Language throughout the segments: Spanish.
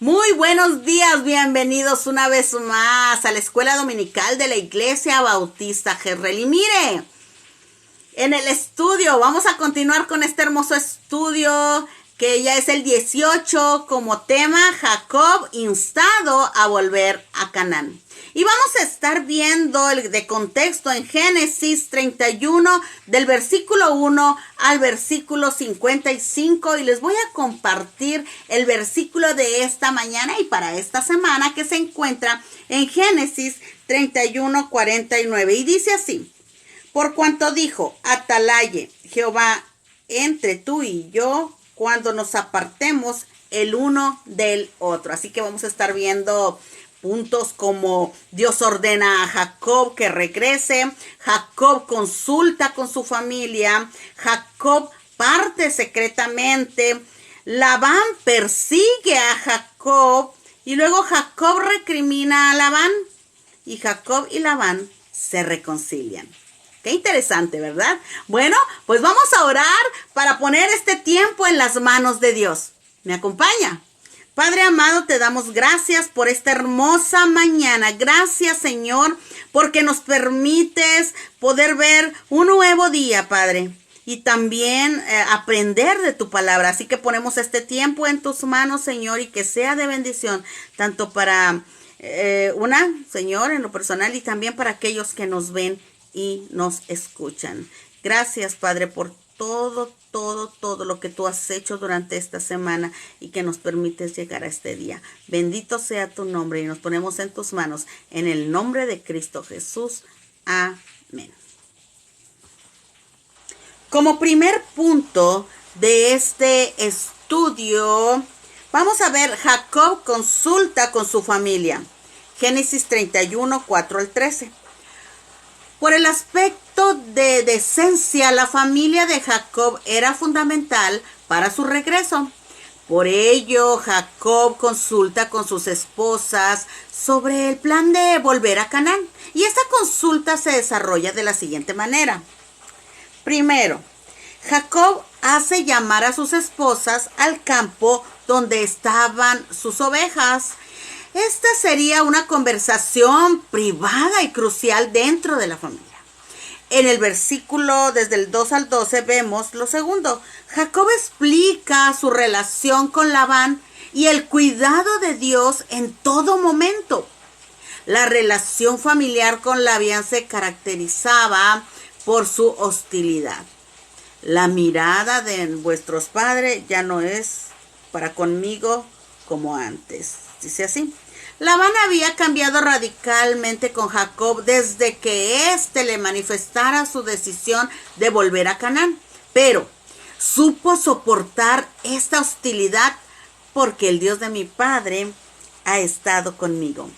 Muy buenos días, bienvenidos una vez más a la Escuela Dominical de la Iglesia Bautista Jerrel. Y mire, en el estudio vamos a continuar con este hermoso estudio que ya es el 18 como tema Jacob instado a volver a Canaán. Y vamos a estar viendo el de contexto en Génesis 31 del versículo 1 al versículo 55 y les voy a compartir el versículo de esta mañana y para esta semana que se encuentra en Génesis 31, 49 y dice así: por cuanto dijo Atalaye Jehová entre tú y yo cuando nos apartemos el uno del otro. Así que vamos a estar viendo puntos como Dios ordena a Jacob que regrese, Jacob consulta con su familia, Jacob parte secretamente, Labán persigue a Jacob y luego Jacob recrimina a Labán y Jacob y Labán se reconcilian. Qué interesante, ¿verdad? Bueno, pues vamos a orar para poner este tiempo en las manos de Dios. ¿Me acompaña? Padre amado, te damos gracias por esta hermosa mañana. Gracias, Señor, porque nos permites poder ver un nuevo día, Padre, y también aprender de tu palabra. Así que ponemos este tiempo en tus manos, Señor, y que sea de bendición, tanto para Señor, en lo personal, y también para aquellos que nos ven y nos escuchan. Gracias, Padre, por todo lo que tú has hecho durante esta semana y que nos permites llegar a este día. Bendito sea tu nombre y nos ponemos en tus manos en el nombre de Cristo Jesús. Amén. Como primer punto de este estudio, vamos a ver Jacob consulta con su familia. Génesis 31, 4 al 13. Por el aspecto de decencia, la familia de Jacob era fundamental para su regreso. Por ello, Jacob consulta con sus esposas sobre el plan de volver a Canaán. Y esta consulta se desarrolla de la siguiente manera. Primero, Jacob hace llamar a sus esposas al campo donde estaban sus ovejas. Esta sería una conversación privada y crucial dentro de la familia. En el versículo desde el 2 al 12 vemos lo segundo. Jacob explica su relación con Labán y el cuidado de Dios en todo momento. La relación familiar con Labán se caracterizaba por su hostilidad. La mirada de vuestros padres ya no es para conmigo como antes. Dice así. Labán había cambiado radicalmente con Jacob desde que éste le manifestara su decisión de volver a Canaán, pero supo soportar esta hostilidad porque el Dios de mi padre ha estado conmigo.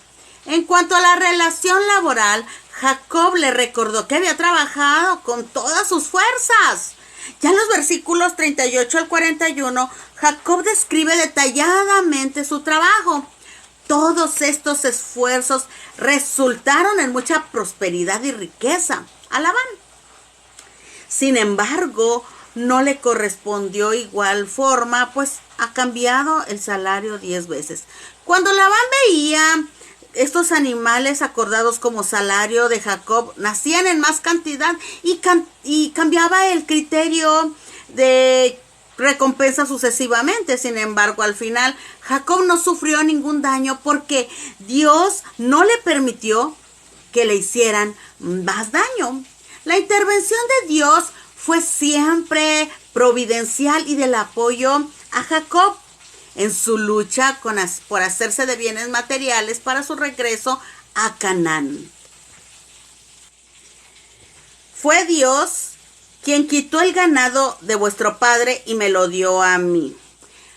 En cuanto a la relación laboral, Jacob le recordó que había trabajado con todas sus fuerzas. Ya en los versículos 38 al 41, Jacob describe detalladamente su trabajo. Todos estos esfuerzos resultaron en mucha prosperidad y riqueza a Labán. Sin embargo, no le correspondió igual forma, pues ha cambiado el salario 10 veces. Cuando Labán veía estos animales acordados como salario de Jacob, nacían en más cantidad y cambiaba el criterio de recompensa sucesivamente. Sin embargo, al final Jacob no sufrió ningún daño porque Dios no le permitió que le hicieran más daño. La intervención de Dios fue siempre providencial y del apoyo a Jacob en su lucha por hacerse de bienes materiales para su regreso a Canaán. Fue Dios quien quitó el ganado de vuestro padre y me lo dio a mí.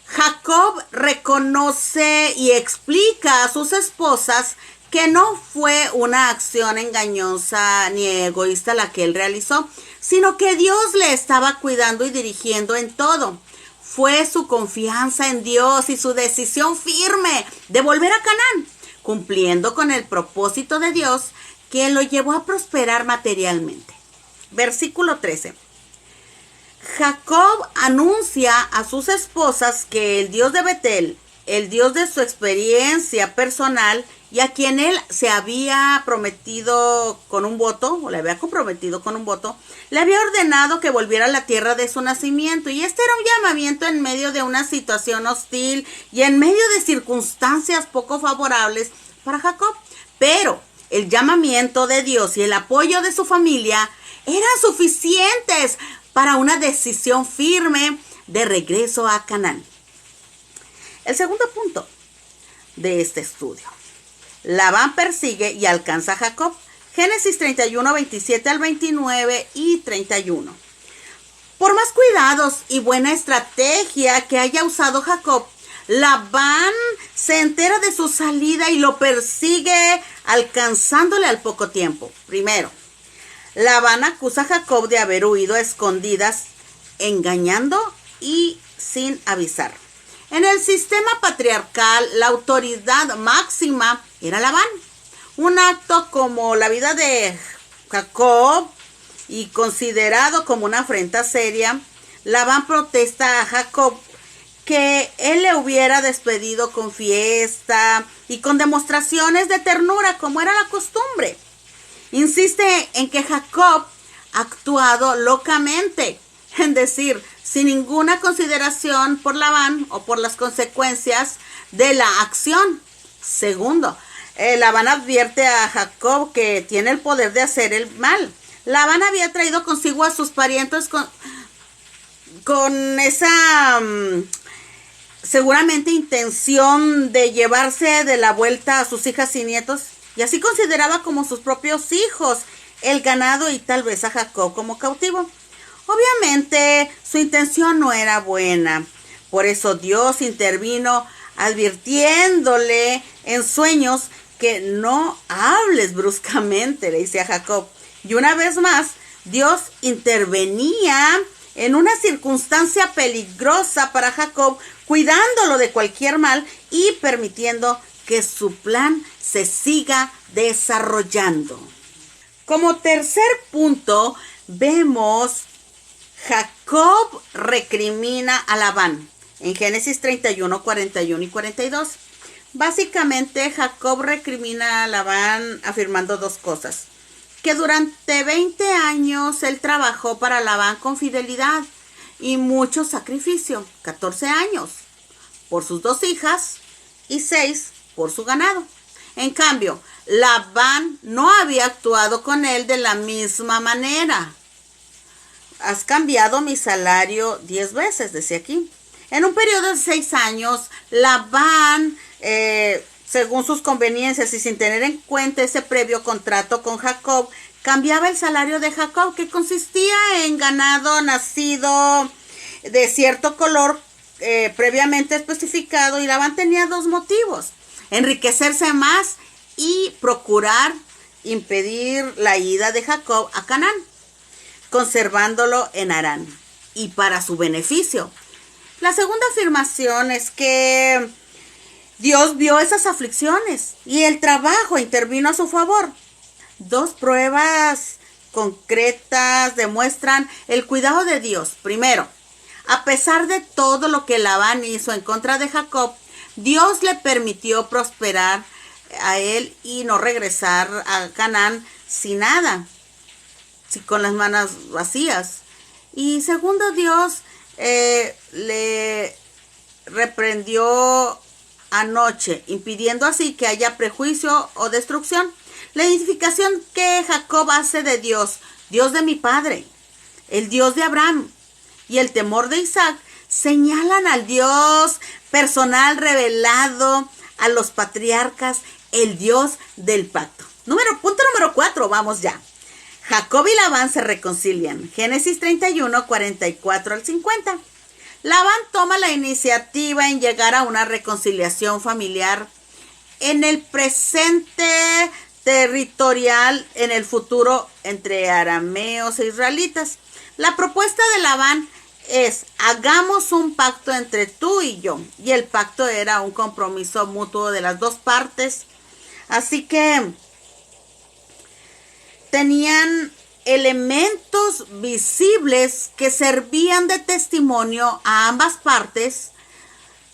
Jacob reconoce y explica a sus esposas que no fue una acción engañosa ni egoísta la que él realizó, sino que Dios le estaba cuidando y dirigiendo en todo. Fue su confianza en Dios y su decisión firme de volver a Canaán, cumpliendo con el propósito de Dios, quien lo llevó a prosperar materialmente. Versículo 13. Jacob anuncia a sus esposas que el Dios de Betel, el Dios de su experiencia personal y a quien él se había prometido con un voto, o le había comprometido con un voto, le había ordenado que volviera a la tierra de su nacimiento. Y este era un llamamiento en medio de una situación hostil y en medio de circunstancias poco favorables para Jacob. Pero el llamamiento de Dios y el apoyo de su familia eran suficientes para una decisión firme de regreso a Canaán. El segundo punto de este estudio. Labán persigue y alcanza a Jacob. Génesis 31, 27 al 29 y 31. Por más cuidados y buena estrategia que haya usado Jacob, Labán se entera de su salida y lo persigue, alcanzándole al poco tiempo. Primero, Labán acusa a Jacob de haber huido a escondidas, engañando y sin avisar. En el sistema patriarcal, la autoridad máxima era Labán. Un acto como la vida de Jacob y considerado como una afrenta seria, Labán protesta a Jacob que él le hubiera despedido con fiesta y con demostraciones de ternura como era la costumbre. Insiste en que Jacob ha actuado locamente, es decir, sin ninguna consideración por Labán o por las consecuencias de la acción. Segundo, Labán advierte a Jacob que tiene el poder de hacer el mal. Labán había traído consigo a sus parientes con esa seguramente intención de llevarse de la vuelta a sus hijas y nietos, y así consideraba como sus propios hijos el ganado y tal vez a Jacob como cautivo. Obviamente su intención no era buena, por eso Dios intervino advirtiéndole en sueños que no hables bruscamente, le dice a Jacob. Y una vez más, Dios intervenía en una circunstancia peligrosa para Jacob, cuidándolo de cualquier mal y permitiendo que su plan se siga desarrollando. Como tercer punto, vemos Jacob recrimina a Labán en Génesis 31, 41 y 42. Básicamente, Jacob recrimina a Labán afirmando dos cosas: que durante 20 años él trabajó para Labán con fidelidad y mucho sacrificio, 14 años, por sus 2 hijas y 6 por su ganado. En cambio, Labán no había actuado con él de la misma manera. Has cambiado mi salario 10 veces, decía aquí. En un periodo de 6 años, Labán, según sus conveniencias y sin tener en cuenta ese previo contrato con Jacob, cambiaba el salario de Jacob, que consistía en ganado nacido de cierto color previamente especificado, y Labán tenía 2 motivos: enriquecerse más y procurar impedir la ida de Jacob a Canaán, conservándolo en Harán, y para su beneficio. La segunda afirmación es que Dios vio esas aflicciones y el trabajo intervino a su favor. 2 pruebas concretas demuestran el cuidado de Dios. Primero, a pesar de todo lo que Labán hizo en contra de Jacob, Dios le permitió prosperar a él y no regresar a Canaán sin nada, con las manos vacías. Y segundo, Dios le reprendió anoche, impidiendo así que haya prejuicio o destrucción. La identificación que Jacob hace de Dios, Dios de mi padre, el Dios de Abraham y el temor de Isaac, señalan al Dios personal revelado a los patriarcas, el Dios del pacto. Punto número 4, vamos ya. Jacob y Labán se reconcilian. Génesis 31, 44 al 50. Labán toma la iniciativa en llegar a una reconciliación familiar en el presente territorial, en el futuro entre arameos e israelitas. La propuesta de Labán es: hagamos un pacto entre tú y yo. Y el pacto era un compromiso mutuo de las 2 partes. Así que tenían elementos visibles que servían de testimonio a ambas partes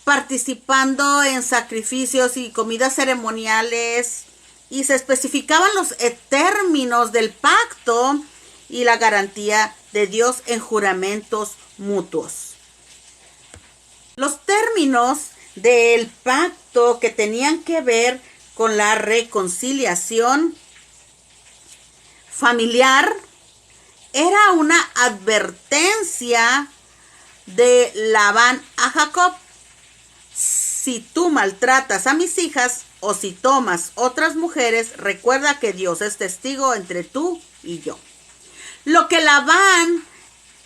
participando en sacrificios y comidas ceremoniales, y se especificaban los términos del pacto y la garantía de Dios en juramentos mutuos. Los términos del pacto que tenían que ver con la reconciliación familiar era una advertencia de Labán a Jacob. Si tú maltratas a mis hijas o si tomas otras mujeres, recuerda que Dios es testigo entre tú y yo. Lo que Labán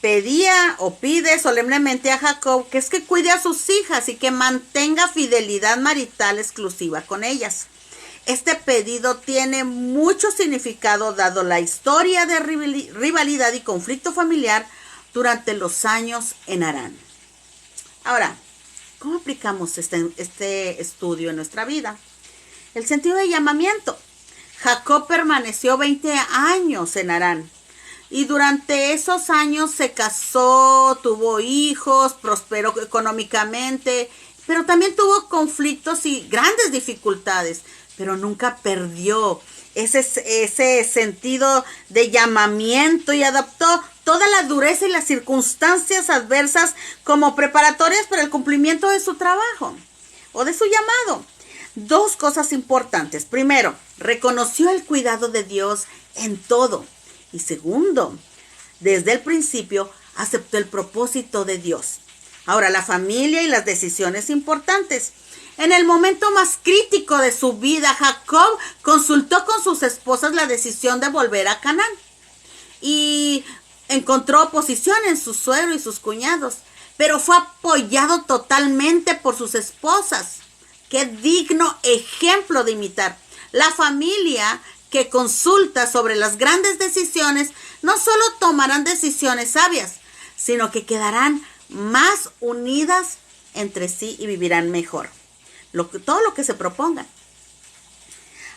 pedía o pide solemnemente a Jacob, que es que cuide a sus hijas y que mantenga fidelidad marital exclusiva con ellas. Este pedido tiene mucho significado dado la historia de rivalidad y conflicto familiar durante los años en Harán. Ahora, ¿cómo aplicamos este estudio en nuestra vida? El sentido de llamamiento. Jacob permaneció 20 años en Harán y durante esos años se casó, tuvo hijos, prosperó económicamente, pero también tuvo conflictos y grandes dificultades, pero nunca perdió ese sentido de llamamiento y adaptó toda la dureza y las circunstancias adversas como preparatorias para el cumplimiento de su trabajo o de su llamado. Dos cosas importantes. Primero, reconoció el cuidado de Dios en todo. Y segundo, desde el principio aceptó el propósito de Dios. Ahora, la familia y las decisiones importantes. En el momento más crítico de su vida, Jacob consultó con sus esposas la decisión de volver a Canaán. Y encontró oposición en su suegro y sus cuñados, pero fue apoyado totalmente por sus esposas. Qué digno ejemplo de imitar. La familia que consulta sobre las grandes decisiones no solo tomarán decisiones sabias, sino que quedarán más unidas entre sí y vivirán mejor. Todo lo que se propongan.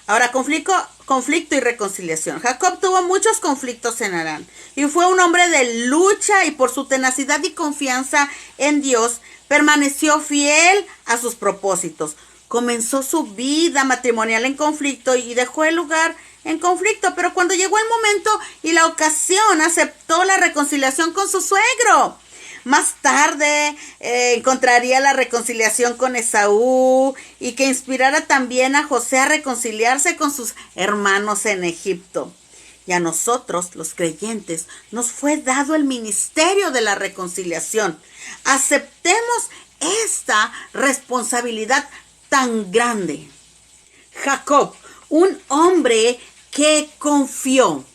Ahora, conflicto y reconciliación. Jacob tuvo muchos conflictos en Harán y fue un hombre de lucha, y por su tenacidad y confianza en Dios permaneció fiel a sus propósitos. Comenzó su vida matrimonial en conflicto y dejó el lugar en conflicto, pero cuando llegó el momento y la ocasión, aceptó la reconciliación con su suegro. Más tarde encontraría la reconciliación con Esaú, y que inspirara también a José a reconciliarse con sus hermanos en Egipto. Y a nosotros, los creyentes, nos fue dado el ministerio de la reconciliación. Aceptemos esta responsabilidad tan grande. Jacob, un hombre que confió.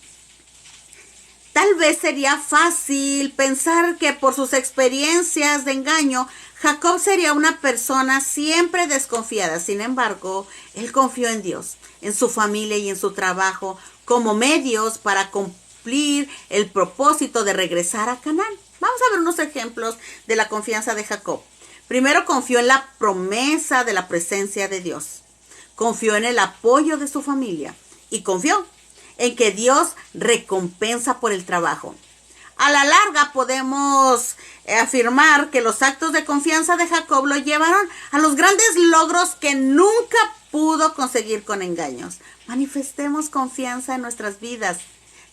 Tal vez sería fácil pensar que por sus experiencias de engaño, Jacob sería una persona siempre desconfiada. Sin embargo, él confió en Dios, en su familia y en su trabajo como medios para cumplir el propósito de regresar a Canaán. Vamos a ver unos ejemplos de la confianza de Jacob. Primero, confió en la promesa de la presencia de Dios. Confió en el apoyo de su familia y confió en que Dios recompensa por el trabajo. A la larga podemos afirmar que los actos de confianza de Jacob lo llevaron a los grandes logros que nunca pudo conseguir con engaños. Manifestemos confianza en nuestras vidas,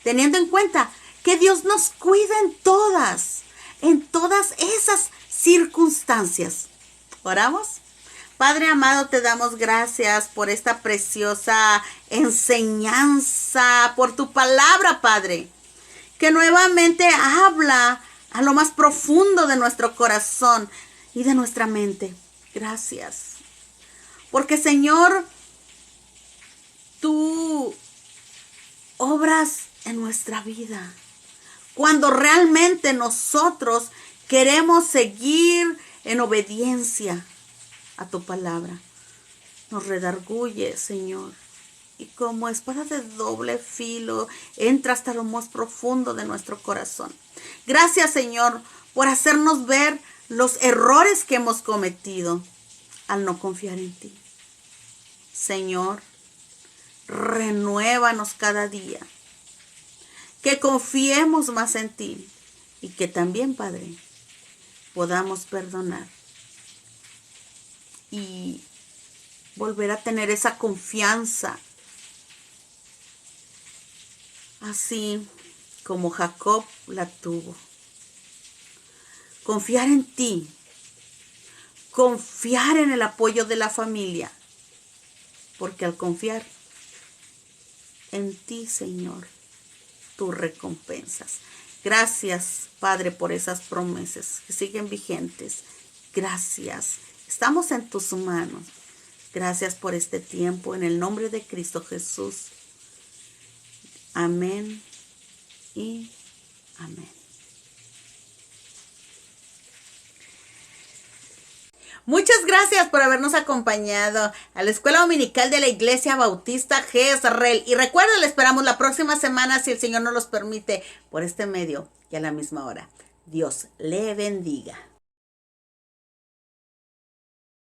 teniendo en cuenta que Dios nos cuida en todas esas circunstancias. ¿Oramos? Padre amado, te damos gracias por esta preciosa enseñanza, por tu palabra, Padre, que nuevamente habla a lo más profundo de nuestro corazón y de nuestra mente. Gracias. Porque, Señor, tú obras en nuestra vida cuando realmente nosotros queremos seguir en obediencia a tu palabra. Nos redarguye, Señor, y como espada de doble filo entra hasta lo más profundo de nuestro corazón. Gracias, Señor, por hacernos ver los errores que hemos cometido al no confiar en ti. Señor, renuévanos cada día, que confiemos más en ti y que también, Padre, podamos perdonar. y volver a tener esa confianza, así como Jacob la tuvo. Confiar en ti, confiar en el apoyo de la familia, porque al confiar en ti, Señor, tú recompensas. Gracias, Padre, por esas promesas que siguen vigentes. Gracias. Estamos en tus manos. Gracias por este tiempo. En el nombre de Cristo Jesús. Amén y amén. Muchas gracias por habernos acompañado a la Escuela Dominical de la Iglesia Bautista Jezreel. Y recuerden, le esperamos la próxima semana, si el Señor nos los permite, por este medio y a la misma hora. Dios le bendiga.